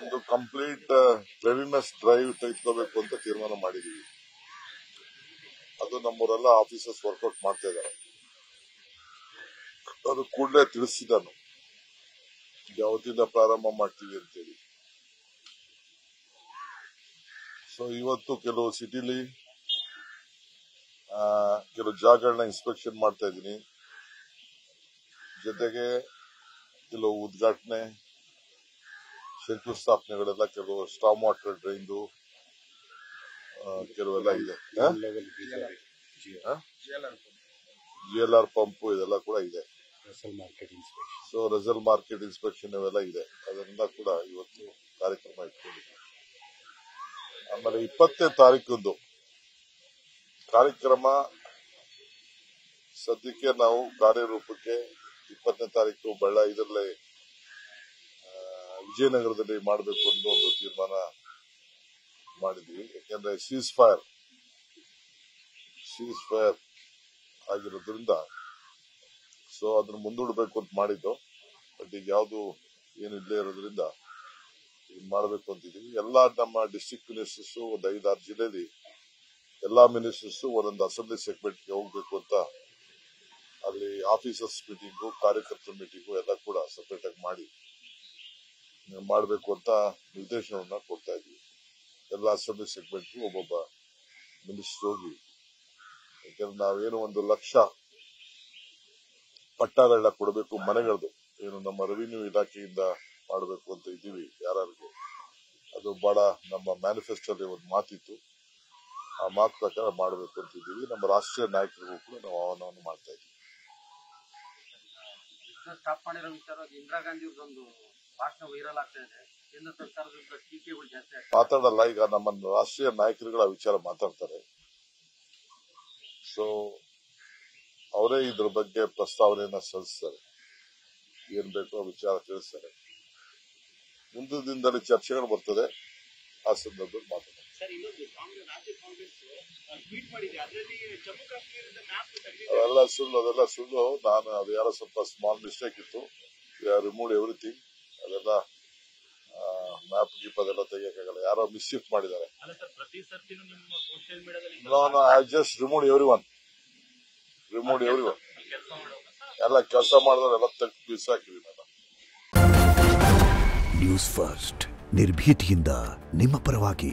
ಒಂದು complete cleanness drive ತೆಗೆದುಕೋಬೇಕು ಅಂತ ತೀರ್ಮಾನ ಮಾಡಿದೀವಿ. ಅದು ನಮ್ಮೂರೆಲ್ಲ ಆಫೀಸರ್ಸ್ ವರ್ಕೌಟ್ ಮಾಡ್ತಾ ಇದ್ದಾರೆ. ಅದು ಕೂಡಲೇ ತಿಳಿಸಿದ್ದಾನು ಯಾವತ್ತಿಂದ ಪ್ರಾರಂಭ ಮಾಡ್ತೀವಿ ಅಂತೇಳಿ. ಸೊ ಇವತ್ತು ಕೆಲವು ಸಿಟಿಲಿ ಕೆಲವು ಜಾಗಗಳನ್ನ ಇನ್ಸ್ಪೆಕ್ಷನ್ ಮಾಡ್ತಾ ಇದ್ದೀನಿ. ಜೊತೆಗೆ ಕೆಲವು ಉದ್ಘಾಟನೆ, ಶಂಕುಸ್ಥಾಪನೆಗಳೆಲ್ಲ, ಕೆಲವು ಸ್ಟಾಮ್ ವಾಟರ್ ಡ್ರೈನ್ದು ಕೆಲವೆಲ್ಲ ಇದೆ. GLR ಪಂಪ್ ಇದೆಲ್ಲ ಕೂಡ ಇದೆ. ಸೊ ರೆಸಲ್ ಮಾರ್ಕೆಟ್ ಇನ್ಸ್ಪೆಕ್ಷನ್ ಇವೆಲ್ಲ ಇದೆ. ಅದರಿಂದ ಕೂಡ ಇವತ್ತು ಕಾರ್ಯಕ್ರಮ ಇಟ್ಕೊಂಡಿದ್ದೀವಿ. ಆಮೇಲೆ 20ನೇ ತಾರೀಕು ಕಾರ್ಯಕ್ರಮ ಸದ್ಯಕ್ಕೆ ನಾವು ಕಾರ್ಯರೂಪಕ್ಕೆ 20ನೇ ತಾರೀಕು ಇದರಲ್ಲೇ ವಿಜಯನಗರದಲ್ಲಿ ಮಾಡಬೇಕು ಅಂತ ಒಂದು ತೀರ್ಮಾನ ಮಾಡಿದ್ವಿ. ಯಾಕೆಂದ್ರೆ ಸೀಸ್ ಫೈರ್ ಆಗಿರೋದ್ರಿಂದ ಸೊ ಅದನ್ನ ಮುಂದೂಡಬೇಕು ಅಂತ ಮಾಡಿದ್ದು. ಬಟ್ ಈಗ ಯಾವುದು ಏನು ಇಲ್ಲೇ ಇರೋದ್ರಿಂದ ಮಾಡಬೇಕು ಅಂತಿದ್ದೀವಿ. ಎಲ್ಲಾ ನಮ್ಮ ಡಿಸ್ಟ್ರಿಕ್ಟ್ ಮಿನಿಸ್ಟರ್ಸ್ ಒಂದು 5-6 ಜಿಲ್ಲೆಯಲ್ಲಿ ಎಲ್ಲಾ ಮಿನಿಸ್ಟರ್ಸ್ ಒಂದೊಂದು ಅಸೆಂಬ್ಲಿ ಸೆಗ್ಮೆಂಟ್ಗೆ ಹೋಗ್ಬೇಕು ಅಂತ ಅಲ್ಲಿ ಆಫೀಸರ್ಸ್ ಮೀಟಿಂಗು, ಕಾರ್ಯಕರ್ತರ ಮೀಟಿಂಗು ಎಲ್ಲ ಕೂಡ ಸಪರೇಟ್ ಆಗಿ ಮಾಡಬೇಕು ಅಂತ ನಿರ್ದೇಶನವನ್ನ ಕೊಡ್ತಾ ಇದ್ವಿ. ಎಲ್ಲ ಅಸೆಂಬ್ಲಿ ಸೆಗ್ಮೆಂಟ್ಗೂ ಒಬ್ಬೊಬ್ಬ ಮಿನಿಸ್ಟರ್ ಹೋಗಿ, ಯಾಕಂದ್ರೆ ನಾವೇನು 1 ಲಕ್ಷ ಪಟ್ಟಾಗಳನ್ನ ಕೊಡಬೇಕು ಮನೆಗಳದು, ಏನು ನಮ್ಮ ರೆವಿನ್ಯೂ ಇಲಾಖೆಯಿಂದ ಮಾಡಬೇಕು ಅಂತ ಇದ್ದೀವಿ ಯಾರಿಗೂ. ಅದು ಬಹಳ ನಮ್ಮ ಮ್ಯಾನಿಫೆಸ್ಟೋಲ್ಲಿ ಒಂದು ಮಾತಿತ್ತು. ಆ ಮಾತು ಪ್ರಕಾರ ಮಾಡಬೇಕು ಅಂತಿದ್ದೀವಿ. ನಮ್ಮ ರಾಷ್ಟ್ರೀಯ ನಾಯಕರಿಗೂ ಕೂಡ ನಾವು ಆಹ್ವಾನವನ್ನು ಮಾಡ್ತಾ ಇದ್ದೀವಿ. ಸ್ಟಾಪ್ ಮಾಡಿರೋ ವಿಚಾರವಾಗಿ ಇಂದಿರಾ ಗಾಂಧಿ ಒಂದು ಭಾಷಣ ವೈರಲ್ ಆಗ್ತಾ ಇದೆ. ಕೇಂದ್ರ ಸರ್ಕಾರದ ಟೀಕೆಗಳು ಜಾಸ್ತಿ ಮಾತಾಡಲ್ಲ. ಈಗ ನಮ್ಮ ರಾಷ್ಟ್ರೀಯ ನಾಯಕರುಗಳ ವಿಚಾರ ಮಾತಾಡ್ತಾರೆ. ಸೊ ಅವರೇ ಇದ್ರ ಬಗ್ಗೆ ಪ್ರಸ್ತಾವನೆಯನ್ನ ಸಲ್ಲಿಸ್ತಾರೆ. ಏನ್ ಬೇಕೋ ವಿಚಾರ ತಿಳಿಸ್ತಾರೆ. ಮುಂದಿನ ದಿನದಲ್ಲಿ ಚರ್ಚೆಗಳು ಬರ್ತದೆ. ಆ ಸಂದರ್ಭದಲ್ಲಿ ಮಾತಾಡ್ತಾರೆ. ಅದೆಲ್ಲ ಸುಳ್ಳು. ನಾನು ಅದು ಯಾರೋ ಸ್ವಲ್ಪ ಸ್ಮಾಲ್ ಮಿಸ್ಟೇಕ್ ಇತ್ತು. Remove everything. ಅದೆಲ್ಲ ಮ್ಯಾಪ್ ಗೀಪ್ ಅದೆಲ್ಲ ತೆಗಿಯಕ್ಕಾಗಲ್ಲ. ಯಾರೋ ಮಿಸ್ಶಿಫ್ಟ್ ಮಾಡಿದ್ದಾರೆ. I just remove everyone. ಎಲ್ಲ ಕೆಲಸ ಮಾಡಿದವರೆಲ್ಲ ತೆಗೆದು ಬಿಸಾಕಿದೀನಿ ನಾನು. ನ್ಯೂಸ್ ಫಸ್ಟ್ ನಿರ್ಭೀತಿಯಿಂದ ನಿಮ್ಮ ಪರವಾಗಿ.